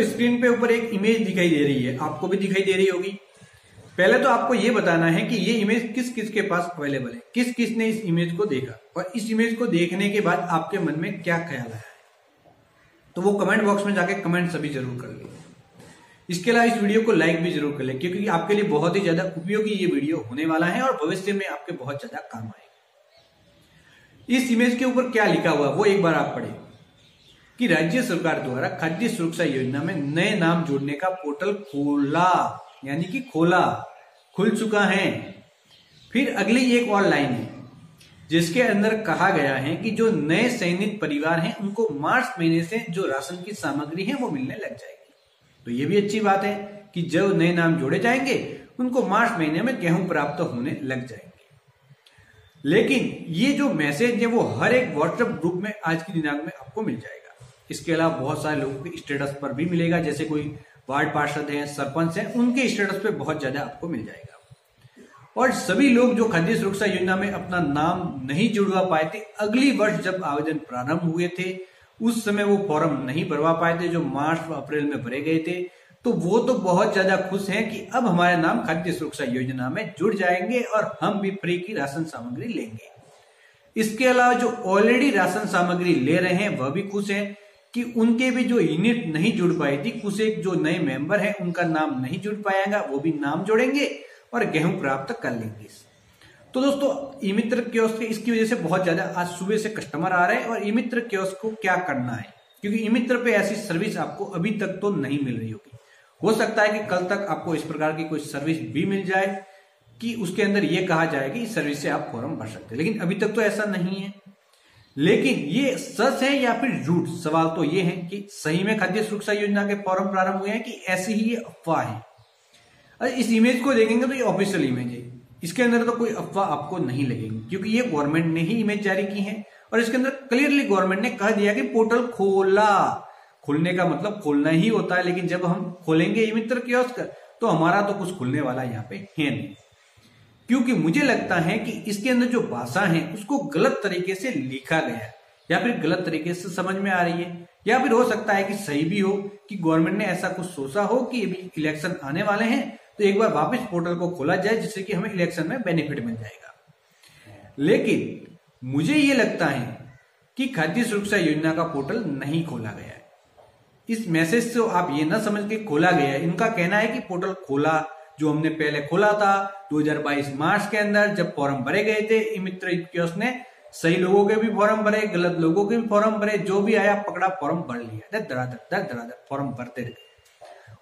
Screen पे ऊपर एक इमेज दिखाई दे रही है, आपको भी दिखाई दे रही होगी। पहले तो आपको ये बताना है कि ये इमेज किस किस के पास अवेलेबल है, किस किस ने इस इमेज को देखा और इस इमेज को देखने के बाद आपके मन में क्या ख्याल आया है। तो वो कमेंट बॉक्स में जाके कमेंट सभी जरूर कर ले। इसके अलावा इस वीडियो को लाइक भी जरूर कर ले, क्योंकि आपके लिए बहुत ही ज्यादा उपयोगी ये वीडियो होने वाला है और भविष्य में आपके बहुत ज्यादा काम आएगा। इस इमेज के ऊपर क्या लिखा हुआ वो एक बार आप पढ़े कि राज्य सरकार द्वारा खाद्य सुरक्षा योजना में नए नाम जोड़ने का पोर्टल खोला, यानी कि खुल चुका है। फिर अगली एक और लाइन है जिसके अंदर कहा गया है कि जो नए चयनित परिवार हैं उनको मार्च महीने से जो राशन की सामग्री है वो मिलने लग जाएगी। तो ये भी अच्छी बात है कि जो नए नाम जोड़े जाएंगे उनको मार्च महीने में गेहूं प्राप्त होने लग जाएंगे। लेकिन ये जो मैसेज है वो हर एक व्हाट्सएप ग्रुप में आज की दिनांक में आपको मिल जाएगा। इसके अलावा बहुत सारे लोगों के स्टेटस पर भी मिलेगा, जैसे कोई वार्ड पार्षद हैं, सरपंच हैं, उनके स्टेटस पे बहुत ज्यादा आपको मिल जाएगा। और सभी लोग जो खाद्य सुरक्षा योजना में अपना नाम नहीं जुड़वा पाए थे, अगली वर्ष जब आवेदन प्रारंभ हुए थे उस समय वो फॉर्म नहीं भरवा पाए थे, जो मार्च अप्रैल में भरे गए थे, तो वो तो बहुत ज्यादा खुश हैं कि अब हमारे नाम खाद्य सुरक्षा योजना में जुड़ जाएंगे और हम भी फ्री की राशन सामग्री लेंगे। इसके अलावा जो ऑलरेडी राशन सामग्री ले रहे हैं वह भी खुश हैं कि उनके भी जो यूनिट नहीं जुड़ पाई थी, कुछ एक जो नए मेंबर हैं उनका नाम नहीं जुड़ पाएगा, वो भी नाम जोड़ेंगे और गेहूं प्राप्त कर लेंगे। तो दोस्तों ई मित्र कियोस्क इसकी वजह से बहुत ज्यादा आज सुबह से कस्टमर आ रहे हैं। और ई मित्र कियोस्क को क्या करना है, क्योंकि ई मित्र पे ऐसी सर्विस आपको अभी तक तो नहीं मिल रही होगी। हो सकता है कि कल तक आपको इस प्रकार की कोई सर्विस भी मिल जाए कि उसके अंदर यह कहा जाए कि इस सर्विस से आप फॉर्म भर सकते हैं, लेकिन अभी तक तो ऐसा नहीं है। लेकिन ये सच है या फिर झूठ, सवाल तो ये है कि सही में खाद्य सुरक्षा योजना के फॉर्म प्रारंभ हुए हैं कि ऐसी ही ये अफवाह है। इस इमेज को देखेंगे तो ये ऑफिशियल इमेज है, इसके अंदर तो कोई अफवाह आपको नहीं लगेगी, क्योंकि ये गवर्नमेंट ने ही इमेज जारी की है और इसके अंदर क्लियरली गवर्नमेंट ने कह दिया कि पोर्टल खोला। खुलने का मतलब खोलना ही होता है, लेकिन जब हम खोलेंगे ई मित्र कियोस्क तो हमारा तो कुछ खुलने वाला यहाँ पे है नहीं, क्योंकि मुझे लगता है कि इसके अंदर जो भाषा है उसको गलत तरीके से लिखा गया है या फिर गलत तरीके से समझ में आ रही है, या फिर हो सकता है कि सही भी हो कि गवर्नमेंट ने ऐसा कुछ सोचा हो कि अभी इलेक्शन आने वाले हैं तो एक बार वापस पोर्टल को खोला जाए जिससे कि हमें इलेक्शन में बेनिफिट मिल जाएगा। लेकिन मुझे ये लगता है कि खाद्य सुरक्षा योजना का पोर्टल नहीं खोला गया है। इस मैसेज से आप ये ना समझ के खोला गया है। इनका कहना है कि पोर्टल खोला, जो हमने पहले खोला था 2022 मार्च के अंदर जब फॉर्म भरे गए थे, ई मित्र कियोस्क ने सही लोगों के भी फॉर्म भरे, गलत लोगों के भी फॉर्म भरे, जो भी आया पकड़ा फॉर्म भर लिया, धड़ाधड़ फॉर्म भरते रहे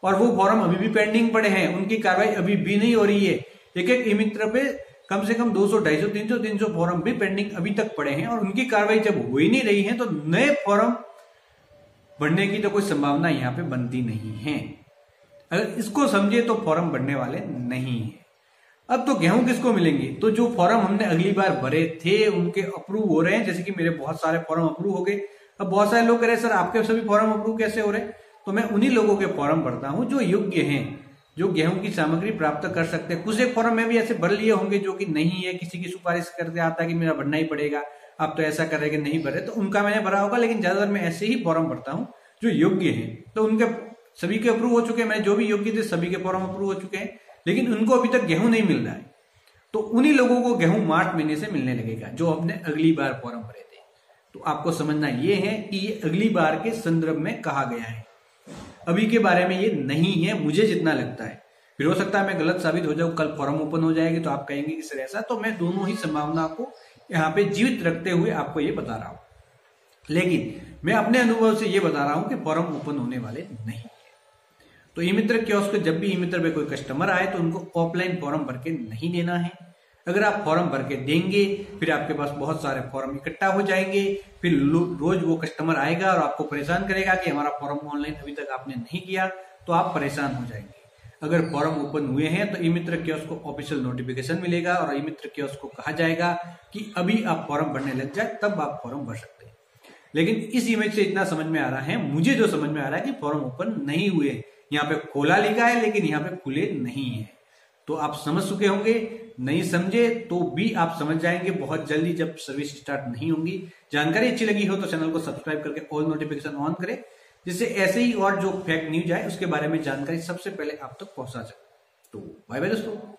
और वो फॉर्म अभी भी पेंडिंग पड़े हैं, उनकी कार्रवाई अभी भी नहीं हो रही है। एक एक ई मित्र पे कम से कम 200, 250, 300 फॉर्म भी पेंडिंग अभी तक पड़े हैं और उनकी कार्रवाई जब हो ही नहीं रही है तो नए फॉर्म भरने की तो कोई संभावना यहाँ पे बनती नहीं है। अगर इसको समझे तो फॉर्म भरने वाले नहीं है। अब तो गेहूं किसको मिलेंगे, तो जो फॉर्म हमने अगली बार भरे थे उनके अप्रूव हो रहे हैं, जैसे कि मेरे बहुत सारे फॉर्म अप्रूव हो गए। अब बहुत सारे लोग कह रहे हैं सर आपके सभी फॉर्म अप्रूव कैसे हो रहे हैं, तो मैं उन्हीं लोगों के फॉर्म भरता हूं जो योग्य हैं, जो गेहूं की सामग्री प्राप्त कर सकते हैं। कुछ एक फॉर्म में भी ऐसे भर लिए होंगे जो कि नहीं है, किसी की सुपारिश करते आता है कि मेरा भरना ही पड़ेगा, आप तो ऐसा कर रहे कि नहीं भरे, तो उनका मैंने भरा होगा। लेकिन ज्यादातर मैं ऐसे ही फॉर्म भरता हूँ जो योग्य है, तो उनके सभी के अप्रूव हो चुके हैं। मैंने जो भी योग्य थे सभी के फॉर्म अप्रूव हो चुके हैं, लेकिन उनको अभी तक गेहूं नहीं मिल रहा है। तो उन्हीं लोगों को गेहूं मार्च महीने से मिलने लगेगा जो हमने अगली बार फॉर्म भरे थे। तो आपको समझना ये है कि ये अगली बार के संदर्भ में कहा गया है, अभी के बारे में ये नहीं है, मुझे जितना लगता है। फिर हो सकता है मैं गलत साबित हो जाऊं, कल फॉर्म ओपन हो जाएगी तो आप कहेंगे कि सर ऐसा, तो मैं दोनों ही संभावना को यहाँ पे जीवित रखते हुए आपको ये बता रहा हूं। लेकिन मैं अपने अनुभव से ये बता रहा हूं कि फॉर्म ओपन होने वाले नहीं है। तो ई मित्र कियोस्क जब भी ई मित्र पे कोई कस्टमर आए तो उनको ऑफलाइन फॉर्म भर के नहीं देना है। अगर आप फॉर्म भर के देंगे फिर आपके पास बहुत सारे फॉर्म इकट्ठा हो जाएंगे, फिर रोज वो कस्टमर आएगा और आपको परेशान करेगा कि हमारा फॉर्म ऑनलाइन अभी तक आपने नहीं किया, तो आप परेशान हो जाएंगे। अगर फॉर्म ओपन हुए हैं तो ई मित्र कियोस्क को ऑफिशियल नोटिफिकेशन मिलेगा और ई मित्र कियोस्क को कहा जाएगा कि अभी आप फॉर्म भरने लग जाए, तब आप फॉर्म भर सकते हैं। लेकिन इस इमेज से इतना समझ में आ रहा है, मुझे जो समझ में आ रहा है कि फॉर्म ओपन नहीं हुए। यहाँ पे खोला लिखा है लेकिन यहाँ पे खुले नहीं है। तो आप समझ चुके होंगे, नहीं समझे तो भी आप समझ जाएंगे बहुत जल्दी जब सर्विस स्टार्ट नहीं होंगी। जानकारी अच्छी लगी हो तो चैनल को सब्सक्राइब करके ऑल नोटिफिकेशन ऑन करें, जिससे ऐसे ही और जो फेक न्यूज आए उसके बारे में जानकारी सबसे पहले आप तक पहुंचा जाए। तो बाय बाय दोस्तों।